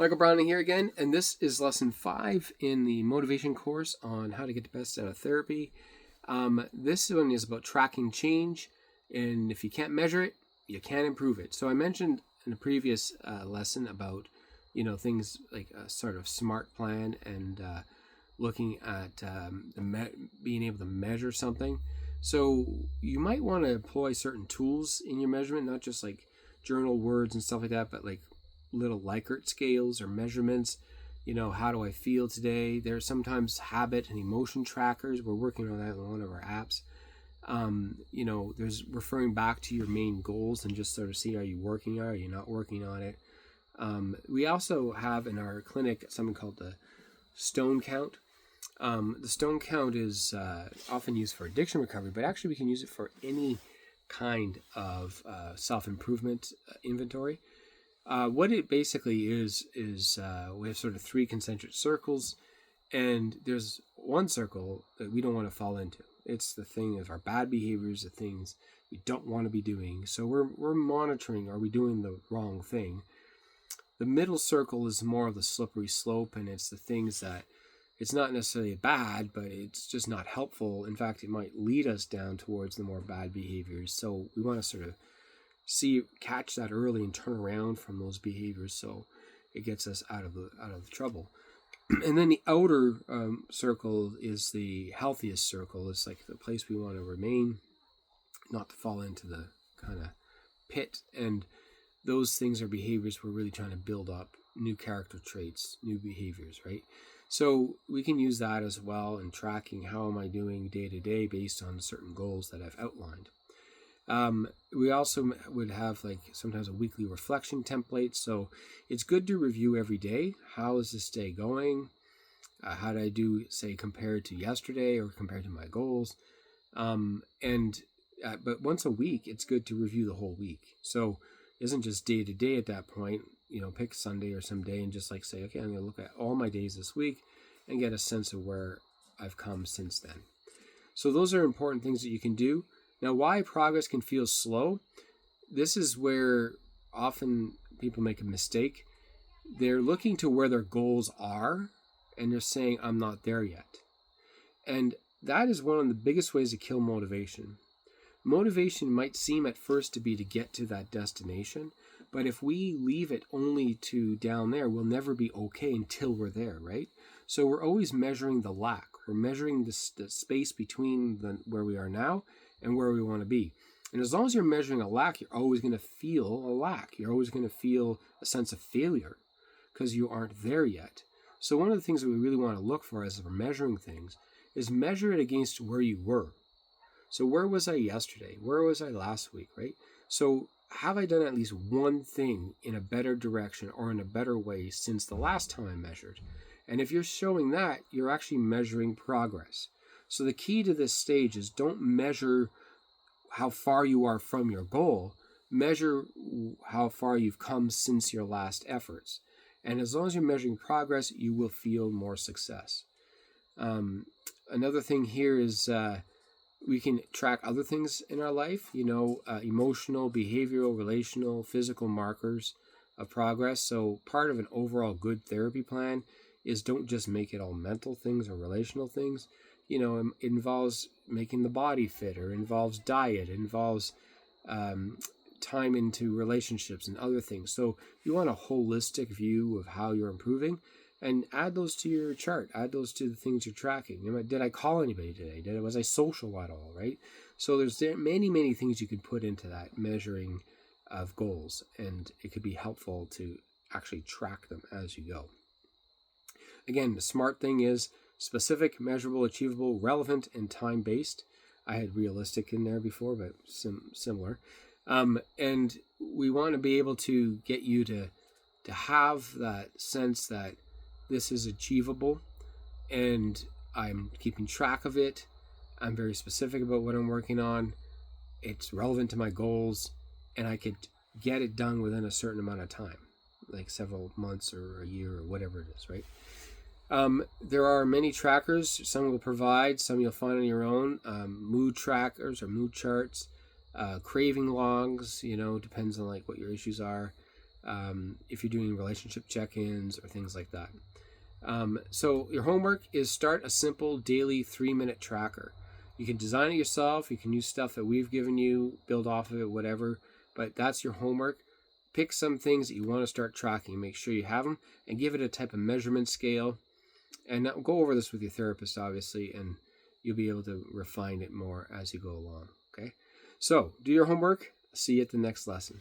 Michael Browning here again, and this is lesson 5 in the motivation course on how to get the best out of therapy. This one is about tracking change, and if you can't measure it, you can't improve it. So I mentioned in a previous lesson about, things like a sort of SMART plan and looking at being able to measure something. So you might want to employ certain tools in your measurement, not just like journal words and stuff like that, but like little Likert scales or measurements. How do I feel today? There's sometimes habit and emotion trackers. We're working on that in one of our apps. There's referring back to your main goals and just sort of see, are you working on it? Are you not working on it? We also have in our clinic something called the stone count. The stone count is often used for addiction recovery, but actually we can use it for any kind of self-improvement inventory. What it basically is we have sort of 3 concentric circles, and there's one circle that we don't want to fall into. It's the thing of our bad behaviors, the things we don't want to be doing. So we're monitoring, are we doing the wrong thing? The middle circle is more of the slippery slope, and it's the things that it's not necessarily bad, but it's just not helpful. In fact, it might lead us down towards the more bad behaviors. So we want to sort of catch that early and turn around from those behaviors, so it gets us out of the trouble. And then the outer circle is the healthiest circle. It's like the place we want to remain, not to fall into the kind of pit. And those things are behaviors we're really trying to build up, new character traits, new behaviors, right? So we can use that as well in tracking how am I doing day to day based on certain goals that I've outlined. We also would have like sometimes a weekly reflection template. So it's good to review every day. How is this day going? How did I do, say, compared to yesterday or compared to my goals? But once a week, it's good to review the whole week. So it isn't just day to day at that point. Pick Sunday or some day and just like say, okay, I'm going to look at all my days this week and get a sense of where I've come since then. So those are important things that you can do. Now, why progress can feel slow, this is where often people make a mistake. They're looking to where their goals are, and they're saying, I'm not there yet. And that is one of the biggest ways to kill motivation. Motivation might seem at first to be to get to that destination, but if we leave it only to down there, we'll never be okay until we're there, right? So we're always measuring the lack. We're measuring the space between where we are now and where we want to be. And as long as you're measuring a lack, you're always going to feel a lack. You're always going to feel a sense of failure because you aren't there yet. So one of the things that we really want to look for as we're measuring things is measure it against where you were. So where was I yesterday? Where was I last week, right? So have I done at least one thing in a better direction or in a better way since the last time I measured? And if you're showing that, you're actually measuring progress. So the key to this stage is don't measure how far you are from your goal. Measure how far you've come since your last efforts. And as long as you're measuring progress, you will feel more success. Another thing here is we can track other things in our life, emotional, behavioral, relational, physical markers of progress. So part of an overall good therapy plan is don't just make it all mental things or relational things. It involves making the body fitter, involves diet, involves time into relationships and other things. So you want a holistic view of how you're improving and add those to your chart, add those to the things you're tracking. Did I call anybody today? Was I social at all, right? So there's many, many things you can put into that measuring of goals, and it could be helpful to actually track them as you go. Again, the SMART thing is specific, measurable, achievable, relevant, and time-based. I had realistic in there before, but similar. And we want to be able to get you to have that sense that this is achievable and I'm keeping track of it. I'm very specific about what I'm working on. It's relevant to my goals, and I could get it done within a certain amount of time, like several months or a year or whatever it is, right? There are many trackers. Some will provide, some you'll find on your own. Mood trackers or mood charts, craving logs, depends on like what your issues are. if you're doing relationship check-ins or things like that. So your homework is start a simple daily 3-minute tracker. You can design it yourself. You can use stuff that we've given you, build off of it, whatever. But that's your homework. Pick some things that you want to start tracking. Make sure you have them and give it a type of measurement scale. And go over this with your therapist, obviously, and you'll be able to refine it more as you go along. Okay? So do your homework. See you at the next lesson.